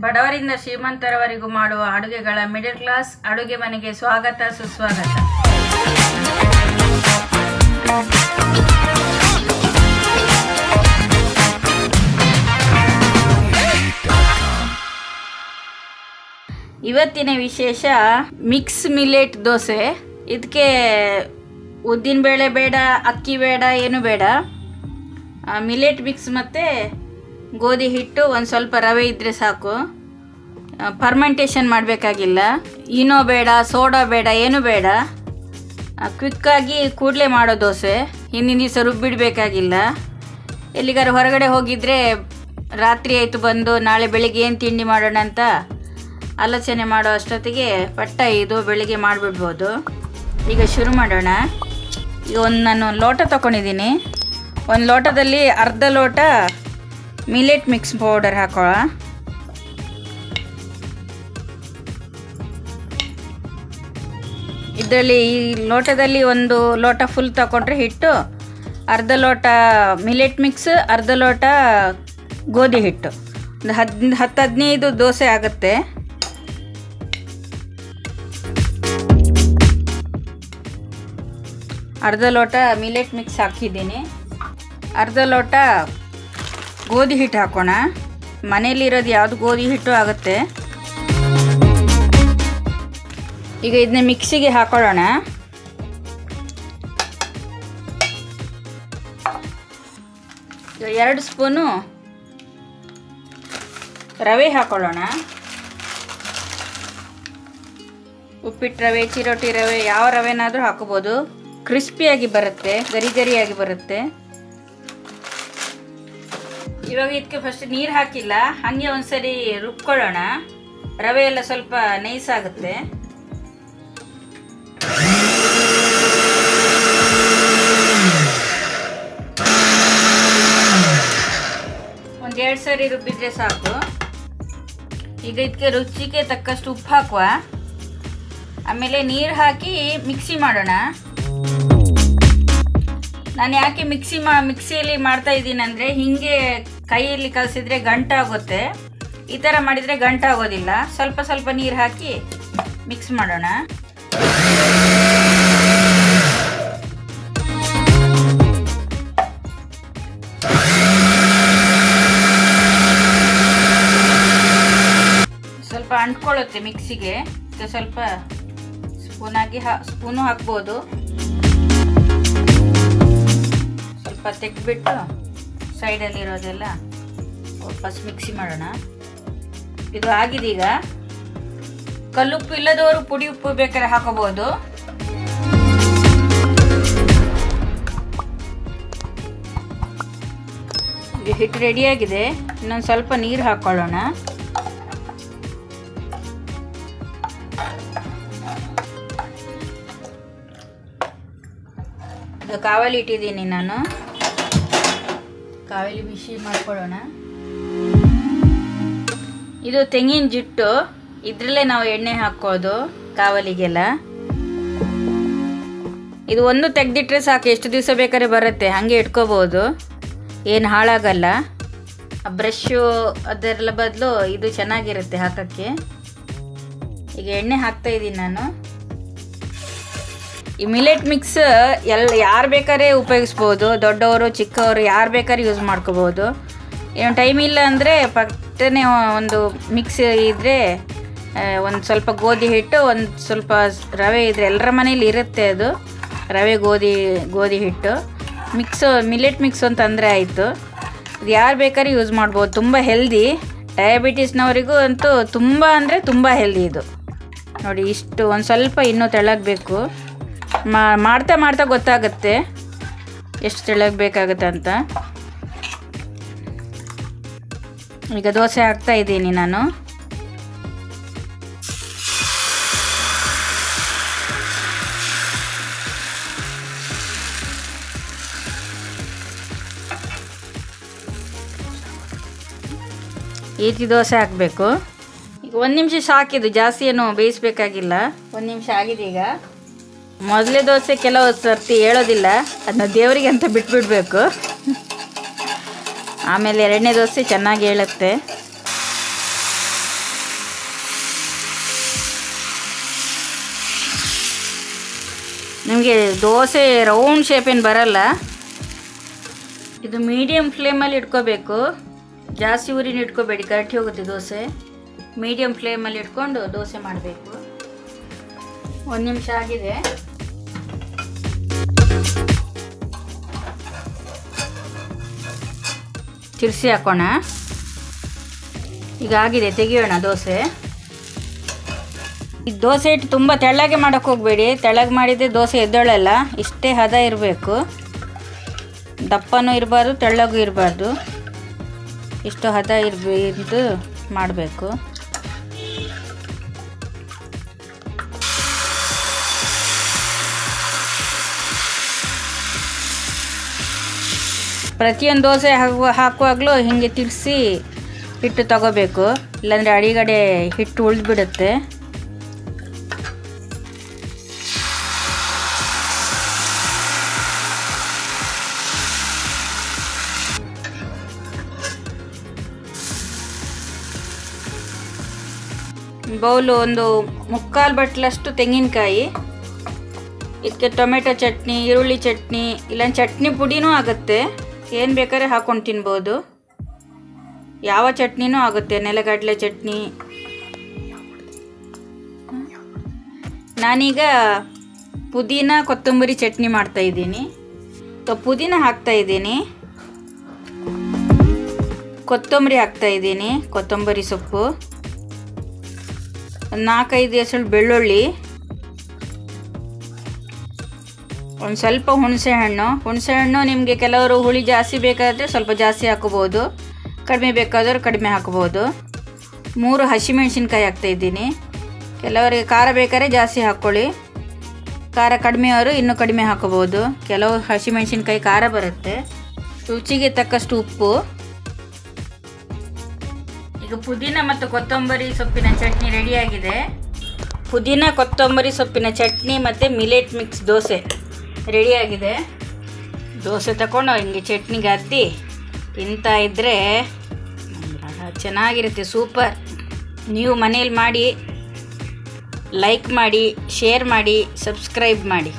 ಬಡವರಿಂದ ಶ್ರೀಮಂತರವರೆಗೂ ಮಾಡುವ ಅಡುಗೆಗಳ middle class ಅಡುಗೆ ಮನೆಗೆ ಸ್ವಾಗತ ಸುಸ್ವಾಗತ. ಇವತ್ತಿನ ವಿಶೇಷ ಮಿಕ್ಸ್ ಮಿಲೆಟ್ ದೋಸೆ. ಇದಕ್ಕೆ ಉದ್ದಿನ ಬೇಳೆ ಬೇಡ, ಅಕ್ಕಿ ಬೇಡ, ಏನು ಬೇಡ. ಮಿಲೆಟ್ ಮಿಕ್ಸ್ ಮತ್ತು ಗೋಧಿ ಹಿಟ್ಟು, ಒಂದು ಸ್ವಲ್ಪ ರವೆ ಇದ್ದರೆ ಸಾಕು. ಫರ್ಮೆಂಟೇಷನ್ ಮಾಡಬೇಕಾಗಿಲ್ಲ. ಈನೋ ಬೇಡ, ಸೋಡಾ ಬೇಡ, ಏನು ಬೇಡ. ಕ್ವಿಕ್ಕಾಗಿ ಕೂಡಲೇ ಮಾಡೋ ದೋಸೆ. ಹಿಂದಿನ ದಿವಸ ರುಬ್ಬಿಡಬೇಕಾಗಿಲ್ಲ. ಎಲ್ಲಿಗಾರು ಹೊರಗಡೆ ಹೋಗಿದ್ದರೆ ರಾತ್ರಿ ಆಯಿತು ಬಂದು ನಾಳೆ ಬೆಳಿಗ್ಗೆ ಏನು ತಿಂಡಿ ಮಾಡೋಣ ಅಂತ ಆಲೋಚನೆ ಮಾಡೋ ಅಷ್ಟೊತ್ತಿಗೆ ಪಟ್ಟ ಇದು ಬೆಳಿಗ್ಗೆ ಮಾಡಿಬಿಡ್ಬೋದು. ಈಗ ಶುರು ಮಾಡೋಣ. ಈಗ ನಾನು ಲೋಟ ತೊಗೊಂಡಿದ್ದೀನಿ. ಒಂದು ಲೋಟದಲ್ಲಿ ಅರ್ಧ ಲೋಟ ಮಿಲೆಟ್ ಮಿಕ್ಸ್ ಪೌಡರ್ ಹಾಕೋಳ. ಇದರಲ್ಲಿ ಈ ಲೋಟದಲ್ಲಿ ಒಂದು ಲೋಟ ಫುಲ್ ತಗೊಂಡ್ರೆ ಹಿಟ್ಟು, ಅರ್ಧ ಲೋಟ ಮಿಲೆಟ್ ಮಿಕ್ಸ್, ಅರ್ಧ ಲೋಟ ಗೋಧಿ ಹಿಟ್ಟು, ಒಂದು 10-15 ದೋಸೆ ಆಗುತ್ತೆ. ಅರ್ಧ ಲೋಟ ಮಿಲೆಟ್ ಮಿಕ್ಸ್ ಹಾಕಿದ್ದೀನಿ. ಅರ್ಧ ಲೋಟ ಗೋಧಿ ಹಿಟ್ಟು ಹಾಕೋಣ. ಮನೇಲಿರೋದು ಯಾವುದು ಗೋಧಿ ಹಿಟ್ಟು ಆಗುತ್ತೆ. ಈಗ ಇದನ್ನ ಮಿಕ್ಸಿಗೆ ಹಾಕೊಳ್ಳೋಣ. ಈಗ 2 ಸ್ಪೂನು ರವೆ ಹಾಕೊಳ್ಳೋಣ. ಉಪ್ಪಿಟ್ಟು ರವೆ, ಚಿರೋಟಿ ರವೆ, ಯಾವ ರವೆನಾದರೂ ಹಾಕೋಬೋದು. ಕ್ರಿಸ್ಪಿಯಾಗಿ ಬರುತ್ತೆ, ಗರಿ ಗರಿಯಾಗಿ ಬರುತ್ತೆ. ಇವಾಗ ಇದಕ್ಕೆ ಫಸ್ಟ್ ನೀರು ಹಾಕಿಲ್ಲ, ಹಾಗೆ ಒಂದ್ಸರಿ ರುಬ್ಕೊಳ್ಳೋಣ. ರವೆ ಎಲ್ಲ ಸ್ವಲ್ಪ ನೈಸ್ ಆಗುತ್ತೆ. ಒಂದು 2 ಸರಿ ರುಬ್ಬಿದ್ರೆ ಸಾಕು. ಈಗ ಇದಕ್ಕೆ ರುಚಿಗೆ ತಕ್ಕಷ್ಟು ಉಪ್ಪು ಹಾಕುವ. ಆಮೇಲೆ ನೀರು ಹಾಕಿ ಮಿಕ್ಸಿ ಮಾಡೋಣ. ನಾನು ಯಾಕೆ ಮಿಕ್ಸಿಯಲ್ಲಿ ಮಾಡ್ತಾ ಇದ್ದೀನಿ ಅಂದರೆ, ಹೀಗೆ ಕೈಯಲ್ಲಿ ಕಲಸಿದ್ರೆ ಗಂಟಾಗುತ್ತೆ. ಈ ಥರ ಮಾಡಿದರೆ ಗಂಟಾಗೋದಿಲ್ಲ. ಸ್ವಲ್ಪ ಸ್ವಲ್ಪ ನೀರು ಹಾಕಿ ಮಿಕ್ಸ್ ಮಾಡೋಣ. ಸ್ವಲ್ಪ ಅಂಟ್ಕೊಳ್ಳುತ್ತೆ ಮಿಕ್ಸಿಗೆ. ಸ್ವಲ್ಪ ಸ್ಪೂನು ಹಾಕ್ಬೋದು. ಸ್ವಲ್ಪ ತೆಗೆದ್ಬಿಟ್ಟು ಸೈಡಲ್ಲಿರೋದೆಲ್ಲ ವಾಪಸ್ ಮಿಕ್ಸಿ ಮಾಡೋಣ. ಇದು ಆಗಿದೆ. ಈಗ ಕಲ್ಲುಪ್ಪು ಇಲ್ಲದವರು ಪುಡಿ ಉಪ್ಪು ಬೇಕಾದ್ರೆ ಹಾಕೋಬಹುದು. ಈಗ ಹಿಟ್ಟು ರೆಡಿಯಾಗಿದೆ. ಇನ್ನೊಂದು ಸ್ವಲ್ಪ ನೀರು ಹಾಕೊಳ್ಳೋಣ. ಇದು ಕಾವಲಿ ಇಟ್ಟಿದ್ದೀನಿ ನಾನು. ಕಾವಲಿ ಬಿಸಿ ಮಾಡ್ಕೊಳ್ಳೋಣ. ಇದು ತೆಂಗಿನ ಜಿಟ್ಟು. ಇದರಲ್ಲೇ ನಾವು ಎಣ್ಣೆ ಹಾಕೋದು ಕಾವಲಿಗೆಲ್ಲ. ಇದು ಒಂದು ತೆಗೆದಿಟ್ರೆ ಸಾಕು, ಎಷ್ಟು ದಿವಸ ಬೇಕಾದ್ರೆ ಬರುತ್ತೆ. ಹಾಗೆ ಇಟ್ಕೋಬೋದು, ಏನು ಹಾಳಾಗಲ್ಲ. ಬ್ರಷು ಅದೆಲ್ಲ ಬದಲು ಇದು ಚೆನ್ನಾಗಿರುತ್ತೆ ಹಾಕೋಕ್ಕೆ. ಈಗ ಎಣ್ಣೆ ಹಾಕ್ತಾ ಇದ್ದೀನಿ ನಾನು. ಈ ಮಿಲೆಟ್ ಮಿಕ್ಸ್ ಯಾರು ಬೇಕಾದ್ರೆ ಉಪಯೋಗಿಸ್ಬೋದು. ದೊಡ್ಡವರು ಚಿಕ್ಕವರು ಯಾರು ಬೇಕಾದ್ರೆ ಯೂಸ್ ಮಾಡ್ಕೋಬೋದು. ಏನು ಟೈಮ್ ಇಲ್ಲ ಅಂದರೆ ಪಕ್ಕನೆ ಒಂದು ಮಿಕ್ಸ್ ಇದ್ದರೆ ಒಂದು ಸ್ವಲ್ಪ ಗೋಧಿ ಹಿಟ್ಟು, ಒಂದು ಸ್ವಲ್ಪ ರವೆ ಇದ್ದರೆ ಎಲ್ಲರ ಮನೇಲಿ ಇರುತ್ತೆ ಅದು. ರವೆ ಗೋಧಿ ಹಿಟ್ಟು ಮಿಲೆಟ್ ಮಿಕ್ಸ್ ಅಂತಂದರೆ ಆಯಿತು. ಇದು ಯಾರು ಬೇಕಾದ್ರೆ ಯೂಸ್ ಮಾಡ್ಬೋದು. ತುಂಬ ಹೆಲ್ದಿ. ಡಯಾಬಿಟೀಸ್ನವರಿಗೂ ಅಂತೂ ತುಂಬ ಅಂದರೆ ತುಂಬ ಹೆಲ್ದಿ ಇದು. ನೋಡಿ, ಇಷ್ಟು ಒಂದು ಸ್ವಲ್ಪ ಇನ್ನೂ ತೆಳ್ಳಗಬೇಕು. ಮಾಡ್ತಾ ಮಾಡ್ತಾ ಗೊತ್ತಾಗುತ್ತೆ ಎಷ್ಟು ತೆಳ್ಳಗಬೇಕಾಗುತ್ತೆ ಅಂತ. ಈಗ ದೋಸೆ ಹಾಕ್ತಾ ಇದ್ದೀನಿ ನಾನು. ಈ ರೀತಿ ದೋಸೆ ಹಾಕಬೇಕು. ಈಗ 1 ನಿಮಿಷ ಸಾಕಿದು, ಜಾಸ್ತಿ ಏನು ಬೇಯಿಸಬೇಕಾಗಿಲ್ಲ. 1 ನಿಮಿಷ ಆಗಿದೆ. ಈಗ ಮೊದಲೇ ದೋಸೆ ಕೆಲವು ಸರ್ತಿ ಹೇಳೋದಿಲ್ಲ, ಅದನ್ನ ದೇವರಿಗೆ ಅಂತ ಬಿಟ್ಬಿಡಬೇಕು. ಆಮೇಲೆ ಎರಡನೇ ದೋಸೆ ಚೆನ್ನಾಗಿ ಹೇಳುತ್ತೆ. ನಮಗೆ ದೋಸೆ ರೌಂಡ್ ಶೇಪ್ ಏನು ಬರಲ್ಲ. ಇದು ಮೀಡಿಯಮ್ ಫ್ಲೇಮಲ್ಲಿ ಇಟ್ಕೋಬೇಕು, ಜಾಸ್ತಿ ಉರಿನ ಇಟ್ಕೋಬೇಡಿ, ಗಟ್ಟಿ ಹೋಗುತ್ತೆ ದೋಸೆ. ಮೀಡಿಯಮ್ ಫ್ಲೇಮಲ್ಲಿ ಇಟ್ಕೊಂಡು ದೋಸೆ ಮಾಡಬೇಕು. 1 ನಿಮಿಷ ಆಗಿದೆ. ತಿರ್ಸಿ ಹಾಕೋಣ. ಈಗ ಆಗಿದೆ, ತೆಗಿಯೋಣ ದೋಸೆ. ಈ ದೋಸೆ ಹಿಟ್ಟು ತುಂಬ ತೆಳ್ಳಗೆ ಮಾಡೋಕ್ಕೆ ಹೋಗಬೇಡಿ, ತೆಳ್ಳಗೆ ಮಾಡಿದರೆ ದೋಸೆ ಎದ್ದೊಳಲ್ಲ. ಇಷ್ಟೇ ಹದ ಇರಬೇಕು, ದಪ್ಪನೂ ಇರಬಾರ್ದು ತೆಳ್ಳಗೂ ಇರಬಾರ್ದು, ಇಷ್ಟು ಹದ ಇದ್ದು ಮಾಡಬೇಕು. ಪ್ರತಿಯೊಂದು ದೋಸೆ ಹಾಕುವಾಗಲೂ ಹೀಗೆ ತಿರ್ಸಿ ಹಿಟ್ಟು ತಗೋಬೇಕು, ಇಲ್ಲಾಂದರೆ ಅಡಿಗಡೆ ಹಿಟ್ಟು ಉಳಿದ್ಬಿಡುತ್ತೆ. ಬೌಲು ಒಂದು 3/4 ಬಟ್ಲಷ್ಟು ತೆಂಗಿನಕಾಯಿ, ಇದಕ್ಕೆ ಟೊಮೆಟೊ ಚಟ್ನಿ, ಈರುಳ್ಳಿ ಚಟ್ನಿ, ಇಲ್ಲ ಚಟ್ನಿ ಪುಡಿನೂ ಆಗುತ್ತೆ, ಏನು ಬೇಕಾದ್ರೆ ಹಾಕ್ಕೊಂಡು ತಿನ್ಬೋದು. ಯಾವ ಚಟ್ನಿನೂ ಆಗುತ್ತೆ, ನೆಲಗಡಲೆ ಚಟ್ನಿ. ನಾನೀಗ ಪುದೀನ ಕೊತ್ತಂಬರಿ ಚಟ್ನಿ ಮಾಡ್ತಾಯಿದ್ದೀನಿ. ಪುದೀನ ಹಾಕ್ತಾಯಿದ್ದೀನಿ, ಕೊತ್ತಂಬರಿ ಹಾಕ್ತಾಯಿದ್ದೀನಿ, ಕೊತ್ತಂಬರಿ ಸೊಪ್ಪು, 4-5 ಎಸಳು ಬೆಳ್ಳುಳ್ಳಿ, ಒಂದು ಸ್ವಲ್ಪ ಹುಣಸೆಹಣ್ಣು ನಿಮಗೆ ಕೆಲವರು ಹುಳಿ ಜಾಸ್ತಿ ಬೇಕಾದರೆ ಸ್ವಲ್ಪ ಜಾಸ್ತಿ ಹಾಕೋಬೋದು, ಕಡಿಮೆ ಬೇಕಾದರೂ ಕಡಿಮೆ ಹಾಕೋಬೋದು. 3 ಹಸಿಮೆಣ್ಸಿನ್ಕಾಯಿ ಹಾಕ್ತಾಯಿದ್ದೀನಿ. ಕೆಲವರಿಗೆ ಖಾರ ಬೇಕಾದ್ರೆ ಜಾಸ್ತಿ ಹಾಕ್ಕೊಳ್ಳಿ, ಖಾರ ಕಡಿಮೆಯವರು ಇನ್ನೂ ಕಡಿಮೆ ಹಾಕೋಬೋದು. ಕೆಲವು ಹಸಿಮೆಣ್ಸಿನ್ಕಾಯಿ ಖಾರ ಬರುತ್ತೆ. ರುಚಿಗೆ ತಕ್ಕಷ್ಟು ಉಪ್ಪು. ಈಗ ಪುದೀನ ಮತ್ತು ಕೊತ್ತಂಬರಿ ಸೊಪ್ಪಿನ ಚಟ್ನಿ ರೆಡಿಯಾಗಿದೆ. ಪುದೀನ ಕೊತ್ತಂಬರಿ ಸೊಪ್ಪಿನ ಚಟ್ನಿ ಮತ್ತು ಮಿಲೆಟ್ ಮಿಕ್ಸ್ ದೋಸೆ ರೆಡಿಯಾಗಿದೆ. ದೋಸೆ ತಗೊಂಡು ಹಿಂಗೆ ಚಟ್ನಿಗೆ ಅದ್ದಿ ತಿಂತಾ ಇದ್ದರೆ ಚೆನ್ನಾಗಿರುತ್ತೆ, ಸೂಪರ್. ನೀವು ಮನೇಲಿ ಮಾಡಿ, ಲೈಕ್ ಮಾಡಿ, ಶೇರ್ ಮಾಡಿ, ಸಬ್ಸ್ಕ್ರೈಬ್ ಮಾಡಿ.